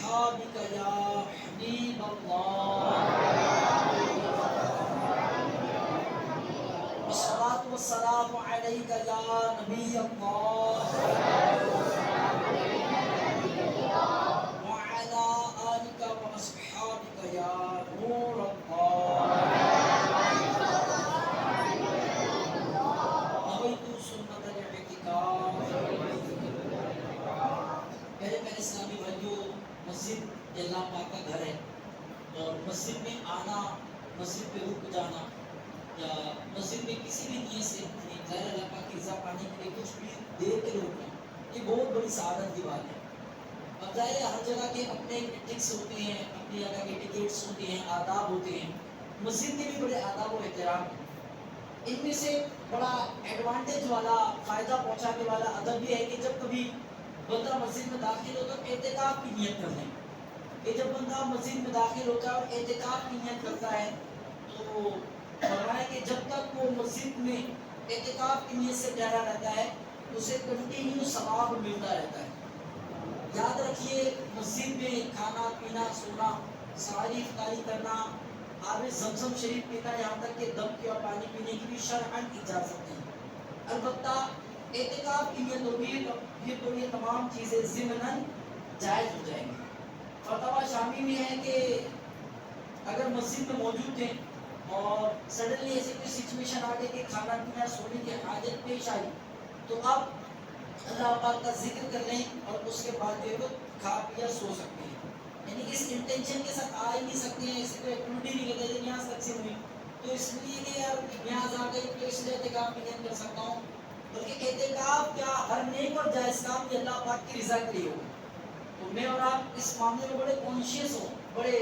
وأصحابك يا حبيب الله والصلاة والسلام عليك يا نبي الله وعلى آلك وأصحابك يا نور الله نويت سنة الاعتكاف. میرے اسلامی بھائیوں، مسجد اللہ پاک کا گھر ہے اور مسجد میں آنا، مسجد پہ رک جانا یا مسجد میں کسی بھی نیت سے غیر اللہ پاک کی رضا پانے کے لیے کچھ بھی دیر کے لیے رکنا، یہ بہت بڑی سعادت کی بات ہے. اب ظاہر ہر جگہ کے اپنے ٹکس ہوتے ہیں، اپنی جگہ کے ٹکٹس ہوتے ہیں، آداب ہوتے ہیں. مسجد کے بھی بڑے آداب و احترام ہیں. ان میں سے بڑا ایڈوانٹیج والا، فائدہ پہنچانے والا ادب یہ ہے کہ جب کبھی بندہ مسجد میں داخل ہو تو اعتکاف کی نیت کر لیں. کہ جب بندہ مسجد میں داخل ہوتا ہے اور اعتکاف کی نیت کرتا ہے تو فرمایا کہ جب تک وہ مسجد میں اعتکاف کی نیت سے ٹھہرا رہتا ہے اسے کنٹینیو ثواب ملتا رہتا ہے. یاد رکھیے، مسجد میں کھانا پینا، سونا، سحری افطاری کرنا، آب زمزم شریف پینا، یہاں تک کہ دم کے اور پانی پینے کی بھی شرعاً اجازت ہے. البتہ اعتکاف کی نیت ہوگی تو یہ تمام چیزیں ضمناً جائز ہو جائیں گی. فتویٰ شامی میں ہے کہ اگر مسجد میں موجود تھے اور سڈنلی ایسی کوئی سچویشن آ گئی کہ کھانا پینا سونے کی حاجت پیش آئی تو آپ اللہ پاک کا ذکر کر لیں اور اس کے بعد جو ہے کھا پیا سو سکتے ہیں. یعنی اس انٹینشن کے ساتھ آ ہی نہیں سکتے ہیں، ایسے کوئی ایکٹیویٹی نہیں کرتے تھے نیاز تک سے ہوئی تو اس لیے کہ یار نیاز آ گئی تو اس لیے اعتکاف کی نیت کر سکتا ہوں. بلکہ اعتکاف کیا، ہر نیک اور جائز کام یہ اللہ پاک کی رضا کے لیے ہو. تو میں اور آپ اس معاملے میں بڑے کانشیس ہوں، بڑے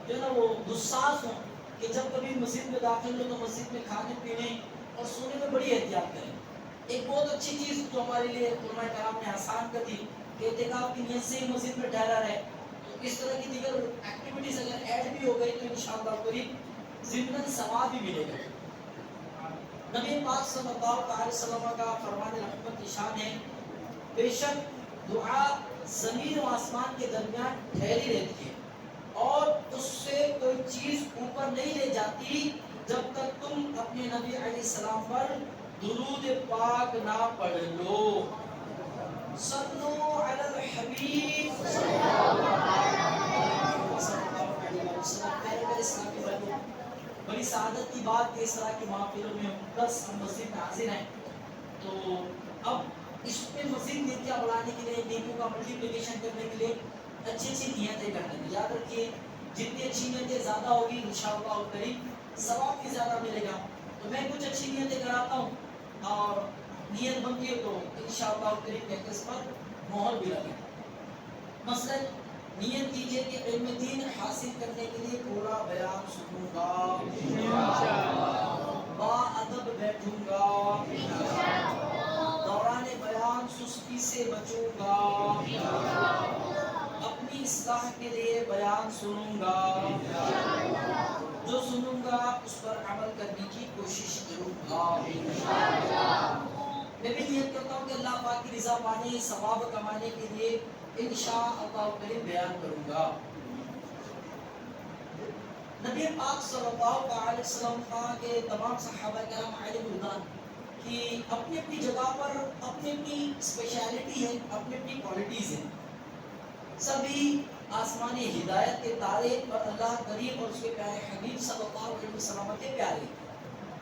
جو ہے نا وہ حساس ہوں کہ جب کبھی مسجد میں داخل ہو تو مسجد میں کھانے پینے اور سونے میں بڑی احتیاط کریں. ایک بہت اچھی چیز جو ہمارے لیے علماء کرام نے آسان کر دی کہ اعتکاف کی نیت سے ہی مسجد میں ٹھہرا رہے. تو اس طرح کی دیگر ایکٹیویٹیز اگر ایڈ بھی ہو گئی تو انشاءاللہ قریب ضمن ثواب بھی ملے گا. نبی پاک صلی اللہ علیہ وسلم کا فرمان رحمت نشان ہے، بے شک دعا زمین و آسمان کے درمیان ٹھہری رہتی ہے اور اس سے کوئی چیز اوپر نہیں لے جاتی جب تک تم اپنے نبی علیہ السلام پر درود پاک نہ پڑھ لو. صلو علی الحبیب صلی اللہ علیہ وسلم. میرے اسلامی بھائیوں، بڑی سعادت کی بات کہ اس طرح کی محفلوں میں بس ہم مسجد میں حاضر ہیں. تو اب اس میں مزید نیتیاں بڑھانے کے لیے، نیکیوں کا ملٹیپلیکیشن کرنے کے لیے اچھی اچھی نیتیں کرنے میں یاد رکھیے جتنی اچھی نیتیں زیادہ ہوگی انشاءاللہ کریم ثواب بھی زیادہ ملے گا. تو میں کچھ اچھی نیتیں کراتا ہوں اور نیت بنتی ہے تو انشاءاللہ کریم کے اس پر مہر بھی لگے. مثلا نیت کیجئے کہ علم دین حاصل کرنے کے لیے پورا بیان سنوں گا، با ادب بیٹھوں گا، دوران بیان سستی سے بچوں گا، اپنی اصلاح کے لیے بیان سنوں گا، جو سنوں گا اس پر عمل کرنے کی کوشش کروں گا. میں بھی نیت کرتا ہوں کہ اللہ پاک کی رضا پانے، ثواب کمانے کے لیے انشاءاللہ کریم بیان کروں گا. نبی پاک صلی اللہ علیہ وسلم کے تمام صحابہ کرام علیہ رضوان کی اپنی اپنی جگہ پر اپنی اپنی اسپیشلٹی ہے، اپنی اپنی کوالٹیز ہیں. سبھی آسمانی ہدایت کے تارے اور اللہ کریم اور اس کے پیارے حبیب صلی اللہ علیہ وسلم کے پیارے،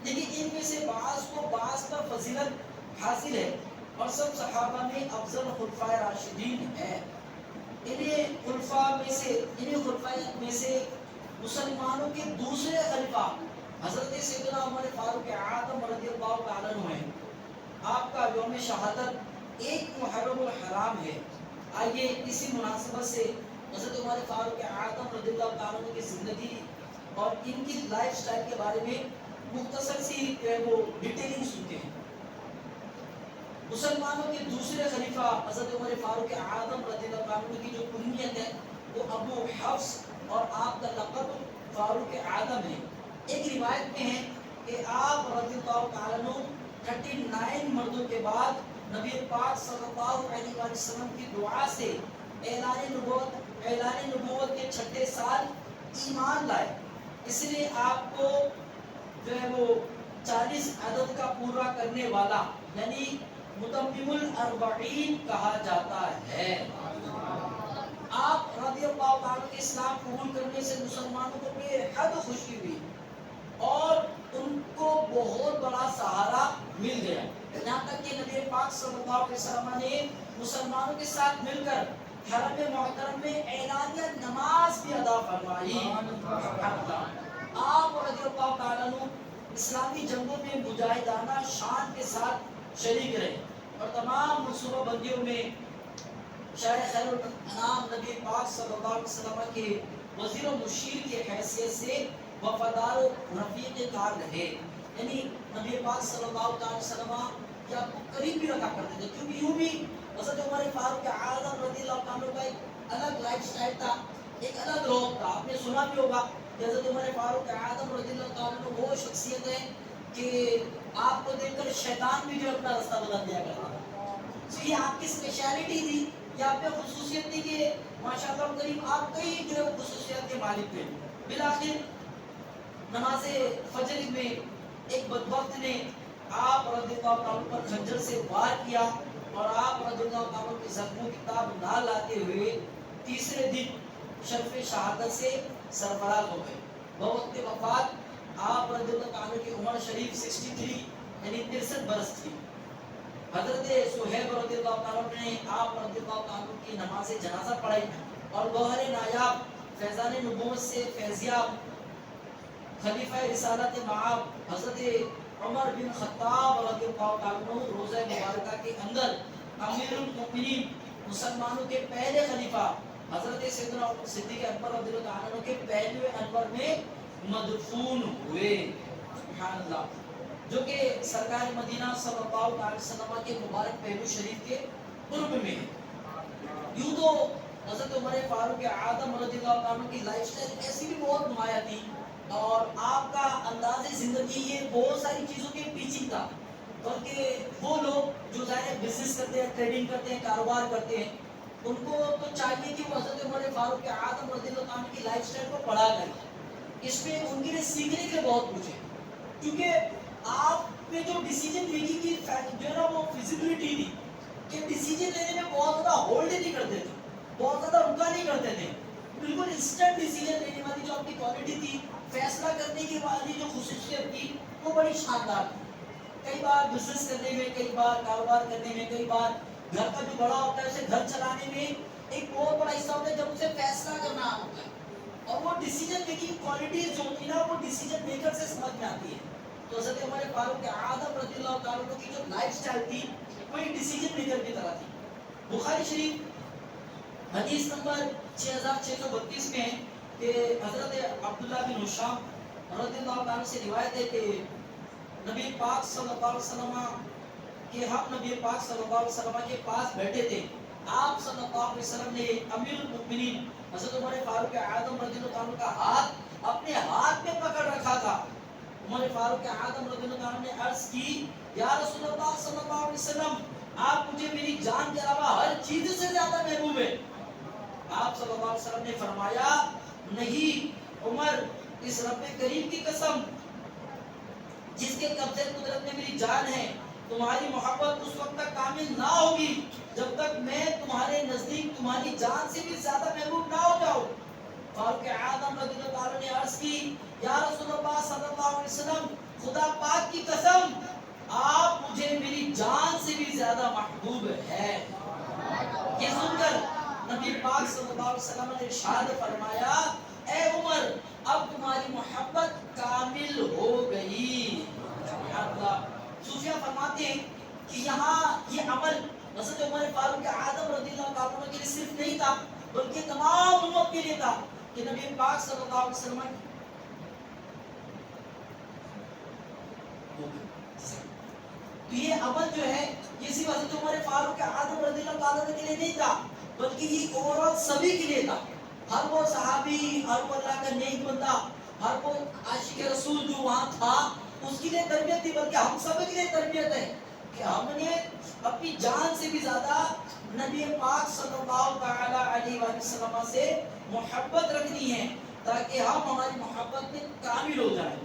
لیکن ان میں سے بعض کو بعض پر فضیلت حاصل ہے اور سب صحابہ میں افضل خلفائے راشدین ہیں. انہیں خلفاء میں سے مسلمانوں کے دوسرے خلیفہ حضرت سیدنا عمر فاروق اعظم رضی اللہ تعالیٰ عنہ ہیں. آپ کا یوم شہادت 1 محرم الحرام ہے. آئیے اسی مناسبت سے حضرت عمر فاروق اعظم رضی اللہ تعالیٰ عنہ کی زندگی اور ان کی لائف سٹائل کے بارے میں مختصر سی وہ ڈیٹیلنگ سنتے ہیں. مسلمانوں کے دوسرے خلیفہ حضرت عمر فاروق اعظم رضی اللہ عنہ کی جو کنیت ہے وہ ابو حفص اور آپ کا لقب فاروق اعظم ہے. ایک روایت میں ہے کہ آپ رضی اللہ تعالیٰ عنہ 39 مردوں کے بعد نبی پاک صلی اللہ علیہ وسلم کی دعا سے اعلان نبوت کے 6 سال ایمان لائے، اس لیے آپ کو جو ہے وہ 40 عدد کا پورا کرنے والا یعنی متمم الاربعین کہا جاتا ہے۔ آپ رضی اللہ تعالیٰ کے اسلام قبول کرنے سے مسلمانوں کو بے حد خوشی ہوئی اور ان کو بہت بڑا سہارا مل گیا، یہاں تک کہ نبی پاک صلی اللہ علیہ وسلم نے مسلمانوں کے ساتھ مل کر حرم محترم میں اعلانیہ نماز بھی ادا فرمائی۔ آپ رضی اللہ تعالیٰ عنہ اسلامی جنگوں میں مجاہدانہ شان کے ساتھ شریک رہے اور تمام منصوبہ بندیوں میں شاہ خیر الانام نبی پاک صلی اللہ علیہ وسلم کے وزیر و مشیر کی حیثیت سے وفادار و رفیق کار رہے، یعنی نبی پاک صلی اللہ علیہ وسلم کے آپ کو قریب بھی رکھا کرتے تھے، کیونکہ یوں بھی حضرت عمر فاروق اعظم رضی اللہ عنہ کا ایک الگ لائف سٹائل تھا، ایک الگ روح تھا۔ آپ نے سنا بھی ہوگا کہ حضرت عمر فاروق اعظم رضی اللہ عنہ وہ شخصیت ہے کہ آپ کو دیکھ کر شیطان بھی جو اپنا راستہ بدل دیا کرتا تھا۔ تو یہ آپ کی اسپیشلٹی تھی، یہ آپ میں خصوصیت تھی کہ ماشاءاللہ کریم آپ کئی جو ہے خصوصیت کے مالک تھے۔ بالآخر نماز فجر میں ایک بدبخت نے آپ رضی اللہ عنہ پر خنجر سے وار کیا اور آپ رضی اللہ عنہ کی زخموں کی تاب نہ لاتے ہوئے تیسرے دن شرف شہادت سے سرفراز ہو گئے۔ بوقت وفات آپ رضی اللہ عنہ کی عمر شریف 63 یعنی 63 برس تھی۔ حضرت صہیب رضی اللہ عنہ نے آپ رضی اللہ عنہ کی نماز جنازہ پڑھائی اور گوہر نایاب فیضان نبوت سے فیضیاب خلیفہ رسالت معاب حضرت عمر بن خطاب رضی اللہ عنہ روزہ مبارکہ کے اندر امیر المؤمنین مسلمانوں کے پہلے خلیفہ حضرت سیدنا صدیق اکبر رضی اللہ عنہ کے پہلوے انور میں مدفون ہوئے، سبحان اللہ، جو کہ سرکار مدینہ صلی اللہ علیہ وسلم کے مبارک پہلو شریف کے قرب میں ہے۔ یوں تو حضرت عمر فاروق اعظم رضی اللہ عنہ کی لائف سٹائل ایسی بھی بہت نمایاں تھی اور آپ کا انداز زندگی یہ بہت ساری چیزوں کے پیچھے تھا، بلکہ وہ لوگ جو ظاہر بزنس کرتے ہیں، ٹریڈنگ کرتے ہیں، کاروبار کرتے ہیں، ان کو تو چاہیے کہ وہ حضرت عمر فاروق اعظم رضی اللہ عنہ کی لائف سٹائل کو پڑھا کریں، اس میں ان کے لیے سیکھنے کے لیے بہت کچھ ہے، کیونکہ آپ میں جو ڈیسیجن میکنگ کی جو ہے نا وہ فیزیبلٹی تھی کہ ڈیسیجن لینے میں بہت زیادہ ہولڈ نہیں کرتے تھے، بہت زیادہ رکا نہیں کرتے تھے، بالکل انسٹنٹ ڈیسیجن لینے والی جو آپ کی کوالٹی تھی، فیصلہ کرنے کی والی جو خصوصیت تھی وہ بڑی شاندار تھی۔ کئی بار بزنس کرنے میں، کئی بار کاروبار کرنے میں، کئی بار گھر کا جو بڑا ہوتا ہے اسے گھر چلانے میں ایک بہت بڑا حصہ ہوتا ہے جب اسے فیصلہ کرنا ہوتا ہے، اور وہ ڈیسیجن میکنگ کوالٹیز جو ہوتی ہے نا وہ ڈیسیجن میکر سے سمجھ میں آتی ہے۔ تو حضرت عمر فاروق اعظم رضی اللہ تعالیٰ عنہ کی جو لائف سٹائل تھی وہ ایک ڈیسیجن میکر کی طرح تھی۔ بخاری شریف حدیث نمبر 6632 میں ہے کہ حضرت عبداللہ بن ہشام رضی اللہ تعالیٰ سے روایت ہے کہ نبی پاک صلی اللہ علیہ وسلم کہ ہم نبی پاک صلی اللہ علیہ وسلم کے پاس بیٹھے تھے، آپ صلی اللہ علیہ وسلم نے امیر المؤمنین حضرت عمر فاروق اعظم رضی اللہ عنہ کا ہاتھ اپنے ہاتھ میں پکڑ رکھا تھا۔ عمر فاروق اعظم رضی اللہ عنہ نے عرض کی، یا رسول اللہ صلی اللہ علیہ وسلم، آپ مجھے میری جان کے علاوہ ہر چیز سے زیادہ محبوب ہے۔ آپ صلی اللہ علیہ وسلم نے فرمایا، نہیں عمر، اس رب کریم کی قسم جس کے قبضے قدرت میں میری جان ہے، تمہاری محبت اس وقت تک کامل نہ ہوگی جب تک میں تمہارے نزدیک تمہاری جان سے بھی زیادہ محبوب نہ ہو جاؤں۔ فاروق اعظم رضی اللہ عنہ نے عرض کی، یا رسول اللہ صلی اللہ علیہ وسلم، خدا پاک کی قسم آپ مجھے میری جان سے بھی زیادہ محبوب ہے۔ یہ سن کر نبی پاک صلی اللہ علیہ وسلم نے ارشاد فرمایا، اے عمر، اب تمہاری محبت کامل ہو گئی۔ صوفیہ فرماتے ہیں کہ یہاں یہ عمل حضرت عمر فاروق اعظم رضی اللہ عنہ کے لیے صرف نہیں تھا بلکہ تمام امت کے لیے تھا کہ نبی پاک صلی اللہ علیہ وسلم تو یہ عمل جو ہے یہ صرف حضرت عمر فاروق اعظم رضی اللہ عنہ کے لیے نہیں تھا بلکہ یہ اوورآل سبھی کے لیے تھا۔ ہر وہ صحابی، ہر وہ اللہ کا نیک بندہ، ہر وہ عاشق رسول جو وہاں تھا اس کے لیے تربیت تھی، بلکہ ہم سب کے لیے تربیت ہے کہ ہم نے اپنی جان سے بھی زیادہ نبی پاک صلی اللہ تعالی علیہ وآلہ وسلم سے محبت رکھنی ہے تاکہ ہم ہماری محبت میں کامل ہو جائیں.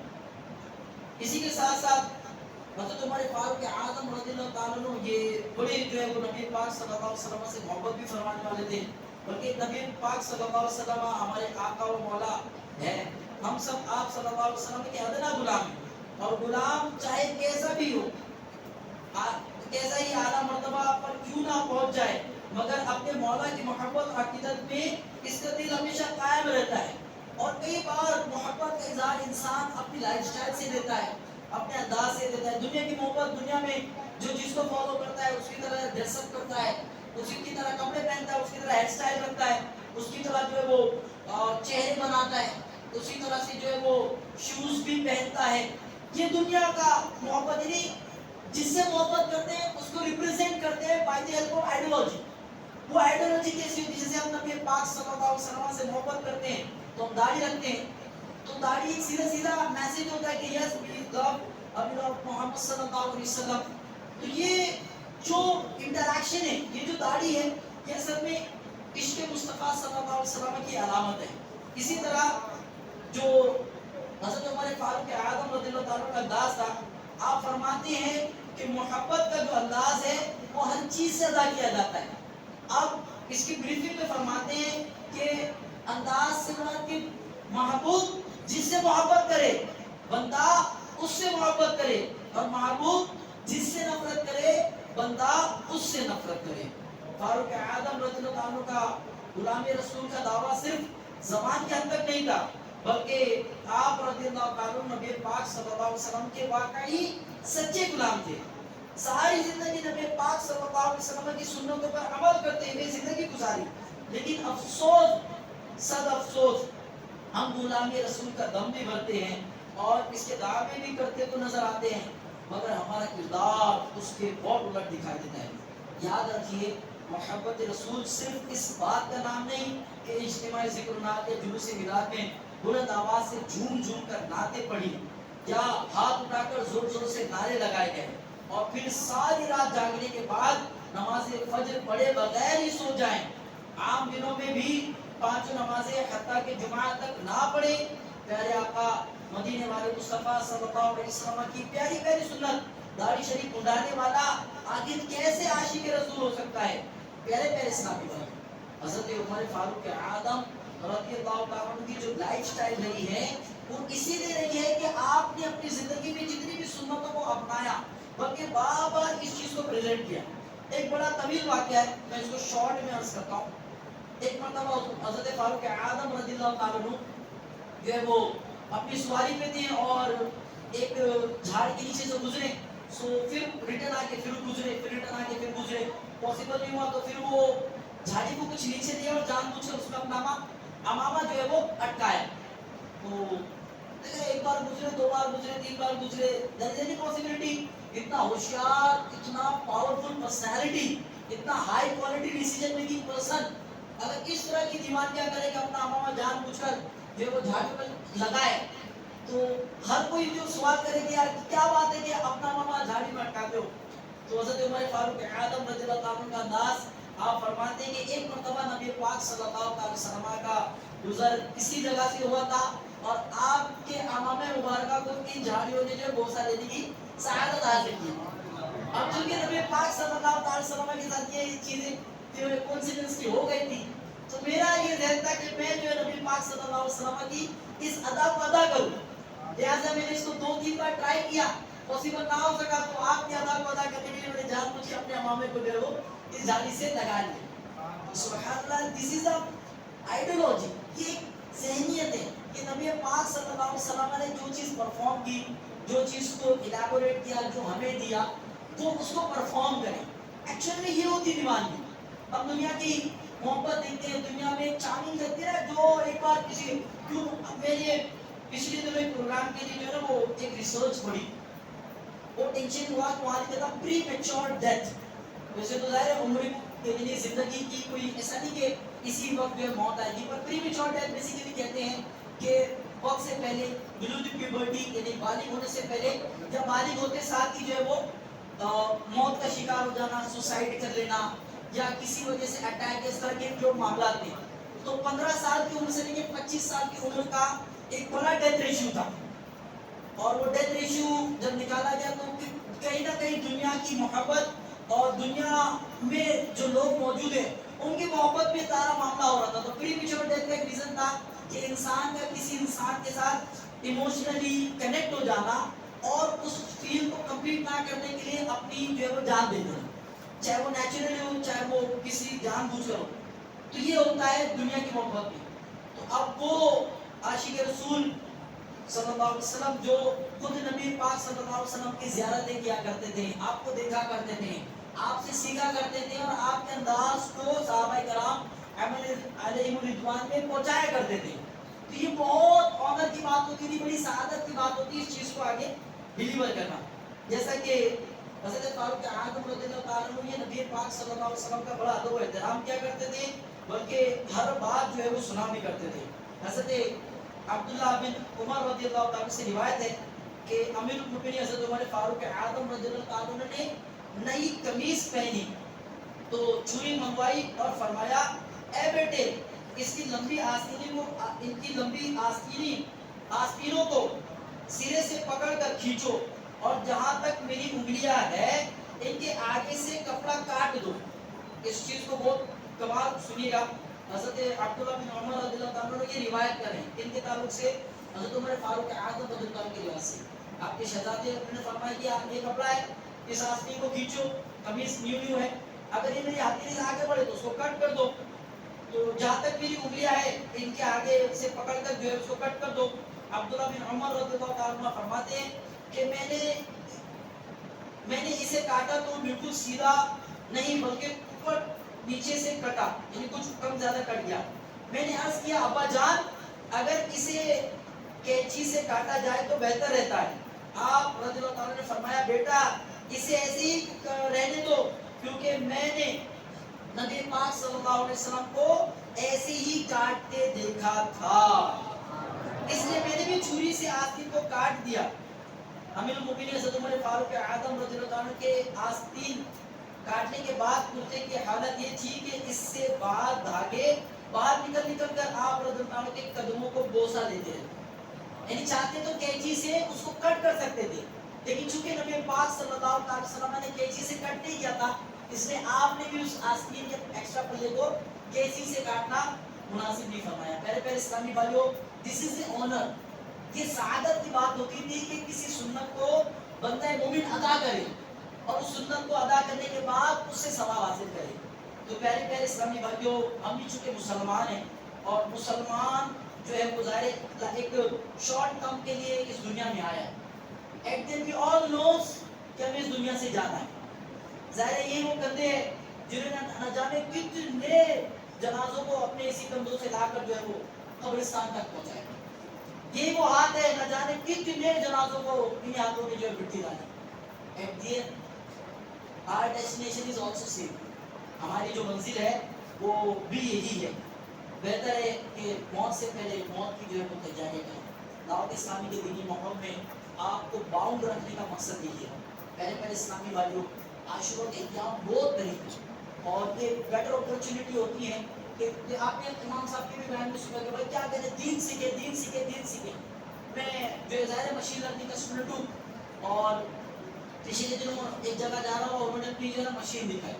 اسی کے ساتھ ساتھ حضرت عمر فاروق اعظم رضی اللہ تعالیٰ عنہ یہ بڑے جو ہے وہ نبی پاک صلی اللہ علیہ وسلم سے محبت بھی فرمانے والے تھے, بلکہ نبی پاک صلی اللہ علیہ وسلم ہمارے آقا و مولا ہے. ہم سب آپ صلی اللہ علیہ وسلم کے ادنا غلام ہیں, اور غلام چاہے کیسا بھی ہو, کیسا ہی اعلیٰ مرتبہ پر کیوں نہ پہنچ جائے, مگر اپنے مولا کی محبت عقیدت میں اس کا دل ہمیشہ قائم رہتا ہے. اور کئی بار محبت کا اظہار انسان اپنی لائف سٹائل سے دیتا ہے, اپنے انداز سے دیتا ہے. دنیا کی محبت, دنیا میں جو چیز کو فالو کرتا ہے اس کی طرح ڈریس اپ کرتا ہے, اسی کی طرح کپڑے پہنتا ہے, اس کی طرح ہیئر سٹائل رکھتا ہے, اس کی طرح جو ہے وہ چہرے بناتا ہے, اسی طرح سے جو ہے وہ شوز بھی پہنتا ہے. یہ دنیا کا محبت, یعنی جس سے محبت کرتے ہیں اس کو ریپرزینٹ کرتے ہیں by the help of ideology. وہ آئیڈیالوجی کیسی ہوتی ہے, جیسے ہم نبی پاک صلی اللہ علیہ وسلم سے محبت کرتے ہیں تو ہم داڑھی رکھتے ہیں, تو داڑھی ایک سیدھا سیدھا میسج ہوتا ہے کہ یس وی لو محمد صلی اللہ علیہ وسلم. تو یہ جو انٹریکشن ہے, یہ جو داڑھی ہے, یہ اصل میں عشق مصطفیٰ صلی اللہ علیہ وسلم کی علامت ہے. اسی طرح جو حضرت عمر فاروق اعظم رضی اللہ تعالیٰ کا انداز تھا, آپ فرماتے ہیں کہ محبت کا جو انداز ہے وہ ہر چیز سے ادا کیا جاتا ہے. اب اس کی بریفنگ میں فرماتے ہیں کہ انداز سے مراد کہ محبوب جس سے محبت کرے, بندہ اس سے محبت کرے, اور محبوب جس سے نفرت کرے, بندہ اس سے نفرت کرے. فاروق اعظم رضی اللہ عنہ کا غلامی رسول کا دعویٰ صرف زبان کے حد تک نہیں تھا, بلکہ آپ رضی اللہ عنہ نبی پاک صلی اللہ علیہ وسلم کے واقعی سچے غلام تھے. ساری زندگی نبی پاک صلی اللہ علیہ وسلم کی سنتوں پر عمل کرتے ہوئے زندگی گزاری, لیکن افسوس, صد افسوس, ہم غلامی رسول کا دم بھی بھرتے ہیں اور اس کے دعوے بھی کرتے تو نظر آتے ہیں, مگر ہمارا کردار اس کے بہت الٹ دکھائی دیتا ہے. یاد رکھیے, محبت رسول صرف اس بات کا نام نہیں کہ اجتماعی ذکر نات یا جلوس میلاد میں بلند آواز سے جھوم جھوم کر نعتیں پڑھی, یا ہاتھ اٹھا کر زور زور سے نعرے لگائے گئے, اور پھر ساری رات جاگنے کے بعد نماز فجر پڑھے بغیر ہی سو جائیں. عام دنوں میں بھی پانچوں نمازیں حتیٰ کہ جمعہ تک نہ پڑھے. پیارے آقا مدینے والے مصطفیٰ صلی اللہ علیہ وسلم کی پیاری پیاری سنت, داڑھی شریف اڑانے والا آخر کیسے عاشق رسول ہو سکتا ہے؟ پیارے پیارے اسلامی بھائی, حضرت عمر فاروق اعظم رضی اللہ تعالیٰ عنہ کی جو لائف سٹائل رہی ہے وہ اسی لیے رہی ہے کہ آپ نے اپنی زندگی میں جتنی بھی سنتوں کو اپنایا, بلکہ بار بار اس چیز کو پریزنٹ کیا. ایک بڑا طویل واقعہ ہے, میں اس کو شارٹ میں عرض کرتا ہوں. ایک مرتبہ حضرت فاروق اعظم رضی اللہ تعالیٰ عنہ جو ہے وہ اپنی سواری پہ تھے اور ایک جھاڑ کے نیچے سے گزرے, سو پھر ریٹرن آ کے پھر گزرے, پھر ریٹرن آ کے پھر گزرے, پاسبل نہیں ہوا تو پھر وہ جھاڑی کو کچھ نیچے دیا اور جان بوجھ کر اس کا اپنا امامہ جو ہے وہ اٹکایا. تو ایک بار گزرے, دو بار گزرے, تین بار گزرے, there is any possibility, اتنا ہوشیار, اتنا پاورفل پرسنالٹی, اتنا high quality decision making person اگر اس طرح کی دیوان کیا کرے کہ اپنا امامہ جان بوجھ کر جو وہ جھاڑی پر لگائے, تو ہر کوئی جو سوال کرے کہ یار کیا بات ہے کہ اپنا امامہ جھاڑی میں اٹکاتے ہو. تو حضرت عمر فاروق اعظم رضی اللہ عنہ کا انداز, آپ فرماتے ہیں کہ ایک مرتبہ نبی پاک صلی اللہ علیہ وسلم کا گزر کسی جگہ سے ہوا تھا, اور آپ کے امامہ مبارکہ کو ان جھاڑیوں نے جو بوسہ دینے کی سعادت حاصل کی. اب چونکہ نبی پاک صلی اللہ علیہ وسلم کے ساتھ یہ چیزیں کوئنسیڈنس کی ہو گئی تھی, تو میرا یہ ذہن تھا کہ میں جو ہے نبی پاک صلی اللہ علیہ وسلم کی اس ادا کو ادا کروں. لہٰذا میں نے اس کو 2-3 بار ٹرائی کیا, پاسبل نہ ہو سکا تو آپ کی ادا کو ادا کرنے کے لیے میں نے جان بوجھ کے اپنے امامے کو جو ہے وہ اس جھاڑی سے لگا لیا. سبحان اللہ, دس از اے آئیڈیالوجی, یہ ایک ذہنیت ہے کہ نبی پاک صلی اللہ علیہ وسلم نے جو چیز پرفارم کی, جو چیز کو الیبوریٹ کیا, جو ہمیں دیا, وہ اس کو پرفارم کریں. ایکچولی یہ ہوتی دیوانگی. اب دنیا کی محبت دیکھتے ہیں, دنیا میں ایک چاندنی لگتی ہے جو ایک بار کسی کیوں, میں نے پچھلے دنوں ایک پروگرام کے لیے جو ہے نا وہ ایک ریسرچ پڑھی, وہ ٹینشن ہوا کہ وہاں لکھا تھا پری میچور ڈیتھ. ویسے تو ظاہر ہے عمر یعنی زندگی کی کوئی ایسا نہیں کہ اسی وقت جو ہے موت آئے گی, پر پری میچور ڈیتھ بیسیکلی کہتے ہیں کہ وقت سے پہلے, بلوغ پیوبرٹی یعنی بالغ ہونے سے پہلے, یا بالغ ہوتے ساتھ ہی جو ہے وہ موت کا شکار ہو جانا، سوسائڈ کر لینا یا کسی وجہ سے اٹیک، اس طرح کے جو معاملات تھے. تو 15 سال کی عمر سے لے کے 25 سال کی عمر کا ایک بڑا ڈیتھ ریشیو تھا. اور وہ ڈیتھ ریشیو جب نکالا گیا تو کہیں نہ کہیں دنیا کی محبت اور دنیا میں جو لوگ موجود ہیں ان کی محبت میں سارا معاملہ ہو رہا تھا. تو پری میچور ڈیتھ کا ایک ریزن تھا کہ انسان کا کسی انسان کے ساتھ ایموشنلی کنیکٹ ہو جانا اور اس فیل کو کمپلیٹ نہ کرنے کے لیے اپنی جو ہے وہ جان دے دینا، چاہے وہ نیچرلی ہو چاہے وہ کسی جان بوجھ کر ہو. تو یہ ہوتا ہے دنیا کی محبت میں. تو اب وہ عاشق رسول صلی اللہ علیہ وسلم جو خود نبی پاک صلی اللہ علیہ وسلم کی زیارتیں کیا کرتے تھے، آپ کو دیکھا کرتے تھے، آپ سے سیکھا کرتے تھے اور آپ کے انداز کو صحابہ کرام علیہم الرضوان میں پہنچایا کرتے تھے. تو یہ بہت آنر کی بات ہوتی تھی، بڑی سعادت کی بات ہوتی ہے اس چیز کو آگے ڈیلیور کرنا. جیسا کہ حضرت فاروق اعظم رضی اللہ تعالیٰ عنہ یہ نبی پاک صلی اللہ علیہ وسلم کا بڑا ادب و احترام کیا کرتے تھے، بلکہ ہر بات جو ہے وہ سنا بھی کرتے تھے. حضرت عبداللہ بن عمر رضی اللہ تعالیٰ سے روایت ہے کہ امیر المؤمنین حضرت عمر فاروق اعظم رضی اللہ تعالیٰ عنہ نے نئی قمیص پہنی تو چھری منگوائی اور فرمایا اے بیٹے اس کی لمبی آستینی کو، ان کی لمبی آستینوں کو سرے سے پکڑ کر کھینچو اور جہاں تک میری انگلیاں ہے ان کے آگے سے کپڑا کاٹ دو. اس چیز کو بہت کمال سنیے گا. حضرت عبداللہ بن عمر رضی اللہ تعالیٰ عنہ یہ روایت کریں ان کے تعلق سے حضرت عمر فاروق اعظم رضی اللہ عنہ کی روایت سے آپ کے شہزادے نے فرمایا کہ یہ کپڑا ہے، اس آستین کو کھینچو، قمیص نیو ہے، اگر یہ میری ہتھیلی سے آگے بڑھے تو اس کو کٹ کر دو، تو جہاں تک میری انگلیاں ہے ان کے آگے سے پکڑ کر جو ہے اس کو کٹ کر دو. عبداللہ بن عمر رضی اللہ تعالیٰ عنہ فرماتے ہیں کہ میں نے اسے کاٹا تو بالکل سیدھا نہیں بلکہ اوپر نیچے سے کٹا، یعنی کچھ کم زیادہ کٹ گیا. میں نے عرض کیا ابا جان اگر اسے کینچی سے کاٹا جائے تو بہتر رہتا ہے. آپ رضی اللہ تعالیٰ نے فرمایا بیٹا اسے ایسے ہی رہنے دو کیونکہ میں نے نبی پاک صلی اللہ علیہ وسلم کو ایسے ہی کاٹتے دیکھا تھا، اس لیے میں نے بھی چھری سے آستین کو کاٹ دیا. امیر المؤمنین حضرت عمر فاروق اعظم رضی اللہ عنہ کے آستین کاٹنے کے بعد کرتے کی حالت یہ تھی کہ اس سے باہر دھاگے باہر نکل کر آپ رضی اللہ عنہ کے قدموں کو بوسہ دیتے ہیں، یعنی چاہتے تو کینچی سے اس کو کٹ کر سکتے تھے، لیکن چونکہ نبی پاک صلی اللہ علیہ وسلم نے کینچی سے کٹ نہیں کیا تھا اس لیے آپ نے بھی اس آستین کے ایکسٹرا پلے کو کینچی سے کاٹنا مناسب نہیں فرمایا. پہلے اسلامی بھائیوں دس از اے آنر، یہ سعادت کی بات ہوتی تھی کہ کسی سنت کو بندہ مومن ادا کرے اور اس سنت کو ادا کرنے کے بعد اس سے ثواب حاصل کرے. تو پہلے اسلامی بھائیوں ہم بھی چونکہ مسلمان ہیں اور مسلمان جو ہے وہ ظاہر ایک شارٹ ٹرم کے لیے اس دنیا میں آیا ہے. ایٹ دین وی آل نوز کہ ہمیں اس دنیا سے جانا ہے. ظاہر یہ وہ کندھے ہیں جنہوں نے نہ جانے کتنے جنازوں کو اپنے اسی کندھوں سے لا کر جو ہے وہ قبرستان تک پہنچائے. یہ وہ ہاتھ ہے نہ جانے کتنے جنازوں کو انہیں ہاتھوں میں جو ہے مٹی ڈالی. At the end our destination is also same, ہماری جو منزل ہے وہ بھی یہی ہے. بہتر ہے کہ موت سے پہلے موت کی جو ہے وہ تیاری کریں. دعوت اسلامی کے دینی ماحول میں آپ کو باؤنڈ رکھنے کا مقصد یہی ہے. پہلے اسلامی بھائیوں عاشورہ کے ایام بہت قریب ہے اور یہ بیٹر اپرچونٹی ہوتی ہے کہ آپ نے امام صاحب کے بھی بیان میں سنا کہ بھائی کیا کہتے ہیں دین سیکھے. میں جو ظاہر مشین لرننگ کا اسٹوڈنٹ ہوں اور پچھلے دنوں ایک جگہ جا رہا ہوں اور انہوں نے اپنی جو ہے مشین دکھائی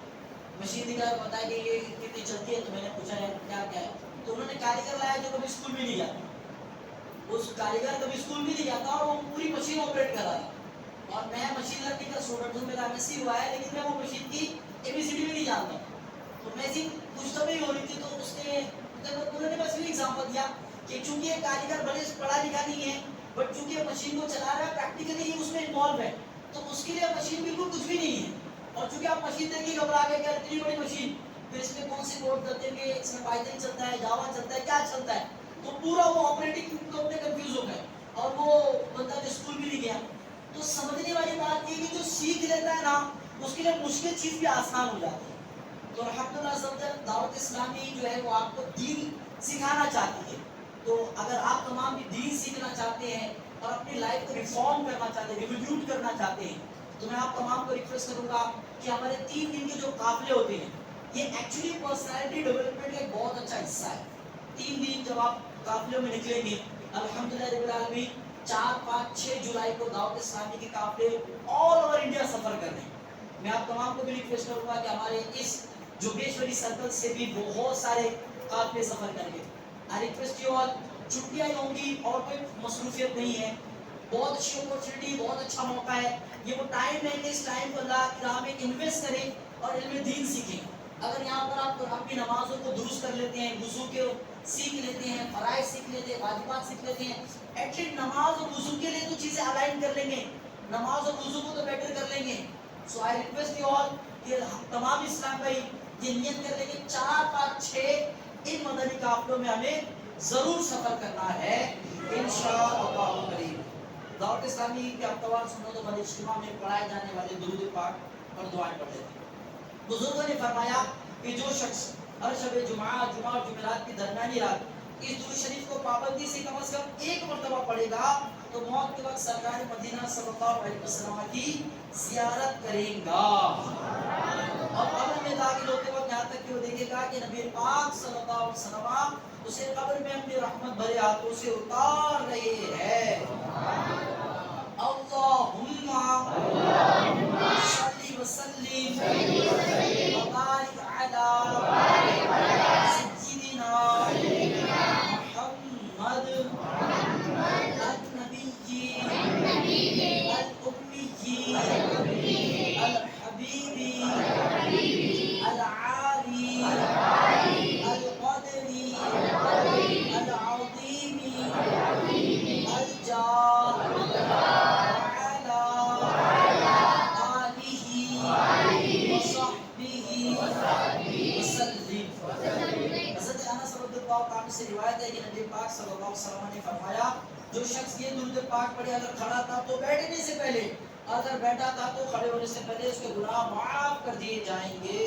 اور بتایا کہ یہ کتنی چلتی ہے. تو میں نے پوچھا ہے کیا ہے تو انہوں نے کاریگر لایا جو کبھی اسکول بھی نہیں جاتا. اس کاریگر کبھی اسکول بھی نہیں جاتا اور وہ پوری مشین آپریٹ کر رہا تھا. اور میں مشین لرننگ کا اسٹوڈنٹ ہوں، میرا MSc ہوا ہے لیکن میں وہ مشین کی ABCD بھی نہیں جانتا. تو میں پوچھتا بھی ہو رہی تھی تو اس نے انہوں نے بس یہ ایگزامپل دیا کہ چونکہ یہ کاریگر بڑے پڑھا لکھا نہیں ہے بٹ چونکہ مشین کو چلا رہا ہے پریکٹیکلی اس میں انوالو ہے تو اس کے لیے مشین بالکل کچھ بھی نہیں ہے. اور چونکہ آپ مشین دیکھ کے گھبرا گئے کہ اتنی بڑی مشین پھر اس میں کون سی کوڈ کرتے ہیں، اس میں پائتھن چلتا ہے، جاوا چلتا ہے، کیا چلتا ہے، تو پورا وہ آپریٹنگ کوڈ میں کنفیوز ہو گئے اور وہ بندہ جو اسکول بھی نہیں گیا. تو سمجھنے والی بات یہ کہ جو سیکھ لیتا ہے نا اس کے لیے مشکل چیز بھی آسان ہو جاتی ہے. تو الحمدللہ دعوت اسلامی جو ہے وہ آپ کو دین سکھانا چاہتی ہے. تو اگر آپ تمام بھی دین سیکھنا چاہتے ہیں اور اپنی لائف کو ریفارم کرنا چاہتے ہیں، ریولیوٹ کرنا چاہتے ہیں تو میں آپ تمام کو ریکویسٹ کروں گا کہ ہمارے 3 دن کے جو قافلے ہوتے ہیں یہ ایکچولی پرسنالٹی ڈیولپمنٹ کا ایک بہت اچھا حصہ ہے. 3 دن جب آپ قافلوں میں نکلیں گے الحمدللہ رب العالمین 4 5 6 جولائی کو دعوت اسلامی کے قافلے آل اوور انڈیا سفر کر رہے ہیں. میں آپ تمام کو بھی ریکویسٹ کروں گا کہ ہمارے اس جوگیشوری سرکل سے بھی بہت سارے قافلے سفر کریں گے. آئی ریکویسٹ یو آل, چھٹیاں ہوں گی اور کوئی مصروفیت نہیں ہے, بہت اچھی اپورچونٹی, بہت اچھا موقع ہے. یہ وہ ٹائم ہے کہ اس ٹائم کو اللہ کی راہ میں انویسٹ کریں اور علم دین سیکھیں. اگر یہاں پر آپ اپنی نمازوں کو درست کر لیتے ہیں, وضو کے سیکھ لیتے ہیں, فرائض سیکھ لیتے ہیں, واجبات سیکھ لیتے ہیں, ایٹ لیسٹ نماز اور وضو کے لیے تو چیزیں الائن کر لیں گے, نماز اور وضو کو تو بیٹر کر لیں گے. سو آئی ریکویسٹ یو آل کہ تمام اسلام بھائی یہ نیت کر لیں گے 4 5 6 ان مدنی قافلوں میں ہمیں ضرور سفر کرنا ہے انشاءاللہ کریم. دعوت اسلامی کے اقوال سنو تو بڑے اجتماع میں پڑھائے جانے والے درود پاک اور دعائیں پڑھ لیتے ہیں. بزرگوں نے فرمایا کہ جو شخص ہر شب جمعہ اور جمعرات کی درمیانی رات اس درود شریف کو پابندی سے کم از کم 1 مرتبہ پڑھے گا تو موت کے وقت سرکار مدینہ صلی اللہ علیہ وسلم کی زیارت کریں گا. اور قبر میں داخل ہوتے وقت یہاں تک کہ وہ دیکھے گا کہ نبی پاک صلی اللہ علیہ وسلم اسے قبر میں اپنی رحمت بھرے ہاتھوں سے اتار رہے ہیں. اللہم صلی وسلم وبارک علی سیدنا محمد النبی الأمی الحبیب العالی القدری العظیم الجاه وعلى آلہ وصحبہ وسلم. حضرت انس رضی اللہ عنہ سے روایت ہے کہ نبی پاک صلی اللہ علیہ وسلم نے فرمایا جو شخص یہ درود پاک پڑھے اگر کھڑا تھا تو بیٹھنے سے پہلے, اگر بیٹھا تھا تو کھڑے ہونے سے پہلے اس کے گناہ معاف کر دیے جائیں گے.